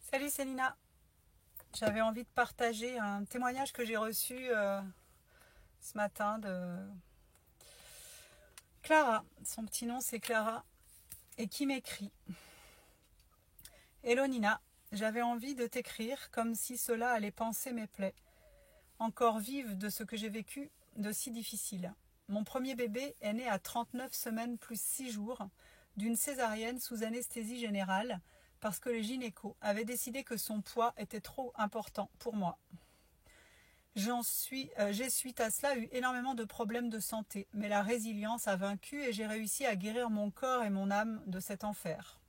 Salut Célina, j'avais envie de partager un témoignage que j'ai reçu ce matin de Clara. Son petit nom c'est Clara et qui m'écrit: Hello Nina, j'avais envie de t'écrire comme si cela allait panser mes plaies, encore vives de ce que j'ai vécu de si difficile. Mon premier bébé est né à 39 semaines plus 6 jours d'une césarienne sous anesthésie générale parce que les gynécos avaient décidé que son poids était trop important pour moi. J'ai suite à cela eu énormément de problèmes de santé, mais la résilience a vaincu et j'ai réussi à guérir mon corps et mon âme de cet enfer.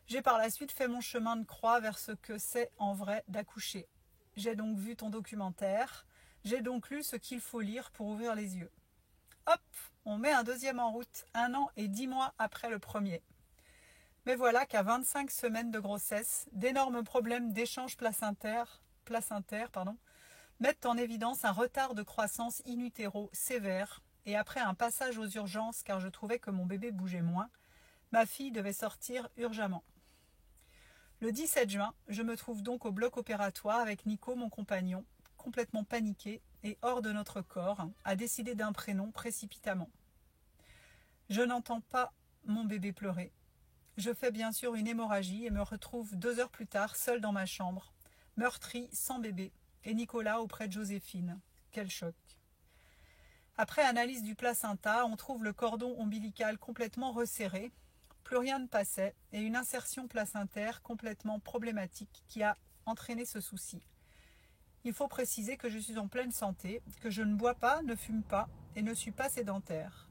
J'ai par la suite fait mon chemin de croix vers ce que c'est en vrai d'accoucher. J'ai donc vu ton documentaire, j'ai donc lu ce qu'il faut lire pour ouvrir les yeux. Hop, on met un deuxième en route, 1 an et 10 mois après le premier. Mais voilà qu'à 25 semaines de grossesse, d'énormes problèmes d'échange placentaire, mettent en évidence un retard de croissance in utero sévère, et après un passage aux urgences car je trouvais que mon bébé bougeait moins, ma fille devait sortir urgemment. Le 17 juin, je me trouve donc au bloc opératoire avec Nico, mon compagnon, complètement paniqué et hors de notre corps, à décider d'un prénom précipitamment. Je n'entends pas mon bébé pleurer. Je fais bien sûr une hémorragie et me retrouve 2 heures plus tard seule dans ma chambre, meurtrie, sans bébé, et Nicolas auprès de Joséphine. Quel choc. Après analyse du placenta, on trouve le cordon ombilical complètement resserré, plus rien ne passait, et une insertion placentaire complètement problématique qui a entraîné ce souci. Il faut préciser que je suis en pleine santé, que je ne bois pas, ne fume pas et ne suis pas sédentaire.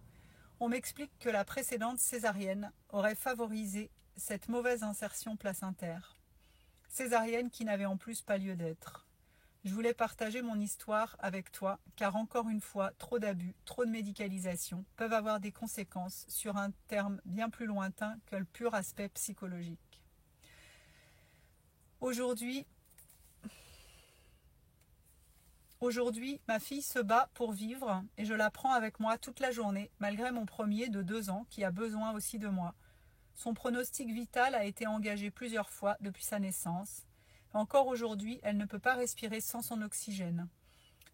On m'explique que la précédente césarienne aurait favorisé cette mauvaise insertion placentaire. Césarienne qui n'avait en plus pas lieu d'être. Je voulais partager mon histoire avec toi, car encore une fois, trop d'abus, trop de médicalisation peuvent avoir des conséquences sur un terme bien plus lointain que le pur aspect psychologique. Aujourd'hui, ma fille se bat pour vivre et je la prends avec moi toute la journée, malgré mon premier de 2 ans qui a besoin aussi de moi. Son pronostic vital a été engagé plusieurs fois depuis sa naissance. Encore aujourd'hui, elle ne peut pas respirer sans son oxygène.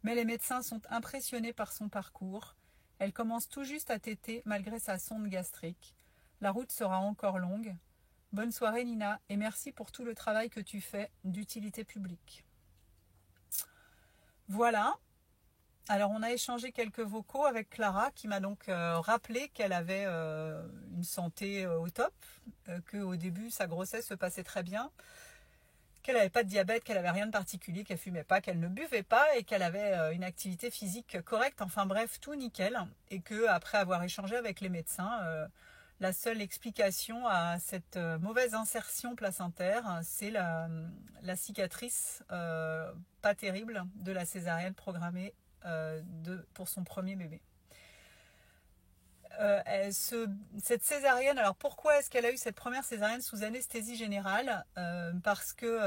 Mais les médecins sont impressionnés par son parcours. Elle commence tout juste à téter malgré sa sonde gastrique. La route sera encore longue. Bonne soirée Nina et merci pour tout le travail que tu fais d'utilité publique. Voilà. Alors on a échangé quelques vocaux avec Clara qui m'a donc rappelé qu'elle avait une santé au top, qu'au début sa grossesse se passait très bien, qu'elle n'avait pas de diabète, qu'elle n'avait rien de particulier, qu'elle fumait pas, qu'elle ne buvait pas et qu'elle avait une activité physique correcte, enfin bref, tout nickel. Et qu'après avoir échangé avec les médecins, la seule explication à cette mauvaise insertion placentaire, c'est la cicatrice pas terrible de la césarienne programmée pour son premier bébé. Cette césarienne, alors pourquoi est-ce qu'elle a eu cette première césarienne sous anesthésie générale? Parce que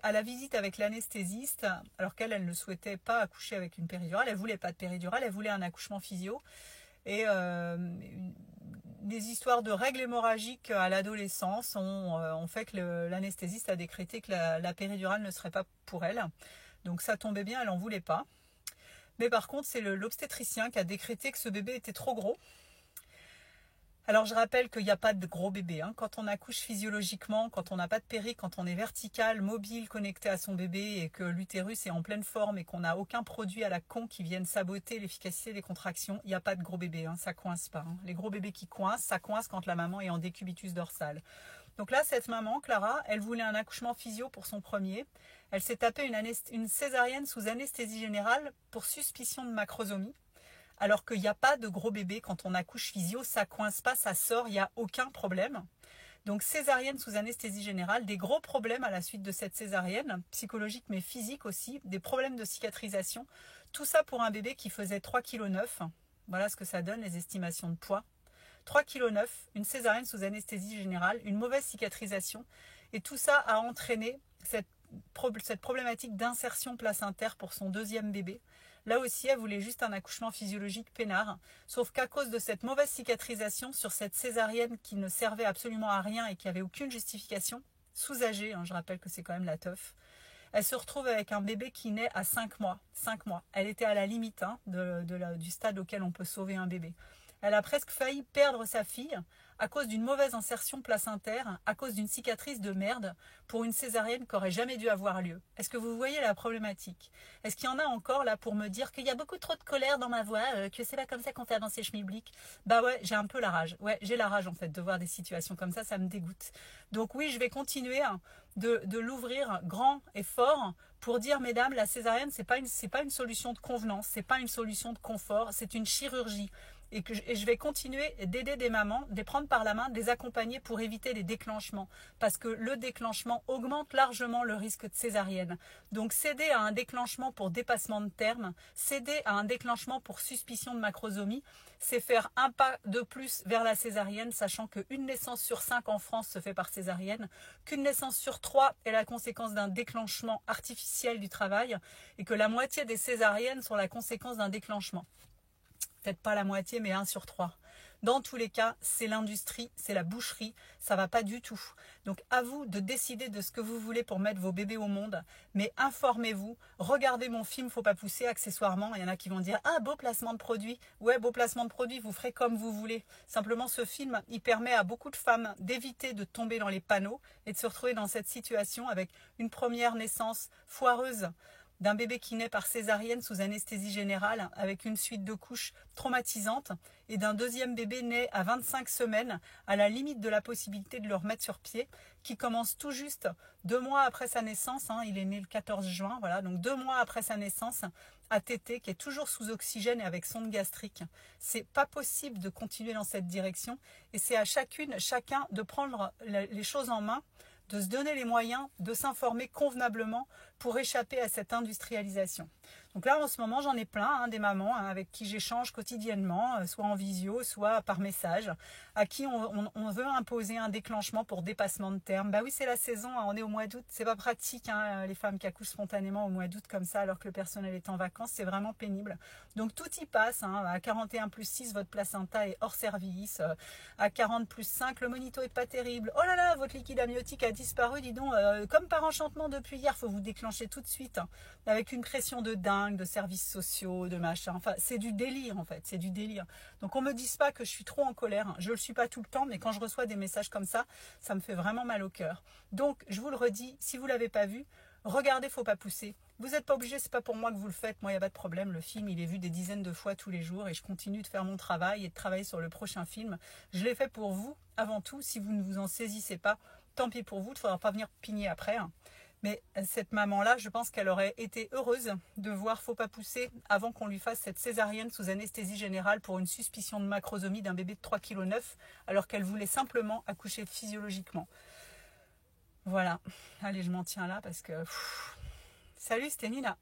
à la visite avec l'anesthésiste, alors qu'elle ne souhaitait pas accoucher avec une péridurale, elle voulait pas de péridurale, elle voulait un accouchement physio. Et des histoires de règles hémorragiques à l'adolescence ont fait que l'anesthésiste a décrété que la péridurale ne serait pas pour elle. Donc ça tombait bien, elle n'en voulait pas. Mais par contre, c'est l'obstétricien qui a décrété que ce bébé était trop gros. Alors je rappelle qu'il n'y a pas de gros bébé. Quand on accouche physiologiquement, quand on n'a pas de péri, quand on est vertical, mobile, connecté à son bébé et que l'utérus est en pleine forme et qu'on n'a aucun produit à la con qui vienne saboter l'efficacité des contractions, il n'y a pas de gros bébé, ça coince pas. Les gros bébés qui coincent, ça coince quand la maman est en décubitus dorsal. Donc là, cette maman, Clara, elle voulait un accouchement physio pour son premier. Elle s'est tapée une césarienne sous anesthésie générale pour suspicion de macrosomie. Alors qu'il n'y a pas de gros bébé quand on accouche physio, ça coince pas, ça sort, il n'y a aucun problème. Donc césarienne sous anesthésie générale, des gros problèmes à la suite de cette césarienne, psychologique mais physique aussi, des problèmes de cicatrisation. Tout ça pour un bébé qui faisait 3,9 kg. Voilà ce que ça donne, les estimations de poids. 3,9 kg, une césarienne sous anesthésie générale, une mauvaise cicatrisation. Et tout ça a entraîné cette problématique d'insertion placentaire pour son deuxième bébé, Là aussi, elle voulait juste un accouchement physiologique peinard. Sauf qu'à cause de cette mauvaise cicatrisation sur cette césarienne qui ne servait absolument à rien et qui avait aucune justification, sous-âgée, je rappelle que c'est quand même la teuf, elle se retrouve avec un bébé qui naît à 5 mois. 5 mois. Elle était à la limite du stade auquel on peut sauver un bébé. Elle a presque failli perdre sa fille à cause d'une mauvaise insertion placentaire, à cause d'une cicatrice de merde pour une césarienne qui n'aurait jamais dû avoir lieu. Est-ce que vous voyez la problématique? Est-ce qu'il y en a encore là pour me dire qu'il y a beaucoup trop de colère dans ma voix, que c'est pas comme ça qu'on fait avancer schmilblick? Bah ouais, j'ai un peu la rage. Ouais, j'ai la rage en fait de voir des situations comme ça me dégoûte. Donc oui, je vais continuer de l'ouvrir grand et fort pour dire, mesdames, la césarienne, c'est pas une solution de convenance, c'est pas une solution de confort, c'est une chirurgie. Et je vais continuer d'aider des mamans, de les prendre par la main, de les accompagner pour éviter les déclenchements. Parce que le déclenchement augmente largement le risque de césarienne. Donc céder à un déclenchement pour dépassement de terme, céder à un déclenchement pour suspicion de macrosomie, c'est faire un pas de plus vers la césarienne, sachant qu'une naissance sur 5 en France se fait par césarienne, qu'une naissance sur 3 est la conséquence d'un déclenchement artificiel du travail, et que la moitié des césariennes sont la conséquence d'un déclenchement. Peut-être pas la moitié, mais 1 sur 3. Dans tous les cas, c'est l'industrie, c'est la boucherie, ça va pas du tout. Donc à vous de décider de ce que vous voulez pour mettre vos bébés au monde, mais informez-vous, regardez mon film Faut pas pousser accessoirement. Il y en a qui vont dire « Ah, beau placement de produit ». Ouais, beau placement de produit, vous ferez comme vous voulez. Simplement, ce film, il permet à beaucoup de femmes d'éviter de tomber dans les panneaux et de se retrouver dans cette situation avec une première naissance foireuse, d'un bébé qui naît par césarienne sous anesthésie générale avec une suite de couches traumatisante et d'un deuxième bébé né à 25 semaines à la limite de la possibilité de le remettre sur pied, qui commence tout juste 2 mois après sa naissance, il est né le 14 juin, voilà, donc 2 mois après sa naissance, à téter, qui est toujours sous oxygène et avec sonde gastrique. C'est pas possible de continuer dans cette direction et c'est à chacun de prendre les choses en main, de se donner les moyens de s'informer convenablement pour échapper à cette industrialisation. Donc là, en ce moment, j'en ai plein, des mamans avec qui j'échange quotidiennement, soit en visio, soit par message, à qui on veut imposer un déclenchement pour dépassement de terme. Bah oui, c'est la saison, on est au mois d'août, c'est pas pratique, les femmes qui accouchent spontanément au mois d'août comme ça, alors que le personnel est en vacances, c'est vraiment pénible. Donc tout y passe, à 41+6, votre placenta est hors service, à 40+5, le monito est pas terrible. Oh là là, votre liquide amniotique a disparu, dis donc, comme par enchantement depuis hier, faut vous déclencher tout de suite, avec une pression de dingue, de services sociaux, de machin. Enfin, c'est du délire en fait, c'est du délire. Donc on me dise pas que je suis trop en colère. Je le suis pas tout le temps, mais quand je reçois des messages comme ça me fait vraiment mal au cœur. Donc je vous le redis, si vous l'avez pas vu, regardez Faut pas pousser. Vous n'êtes pas obligé, c'est pas pour moi que vous le faites. Moi, il n'y a pas de problème. Le film, il est vu des dizaines de fois tous les jours et je continue de faire mon travail et de travailler sur le prochain film. Je l'ai fait pour vous avant tout. Si vous ne vous en saisissez pas, tant pis pour vous. Il ne faudra pas venir pigner après. Mais cette maman-là, je pense qu'elle aurait été heureuse de voir Faut pas pousser avant qu'on lui fasse cette césarienne sous anesthésie générale pour une suspicion de macrosomie d'un bébé de 3,9 kg, alors qu'elle voulait simplement accoucher physiologiquement. Voilà. Allez, je m'en tiens là parce que... Salut, c'était Nina.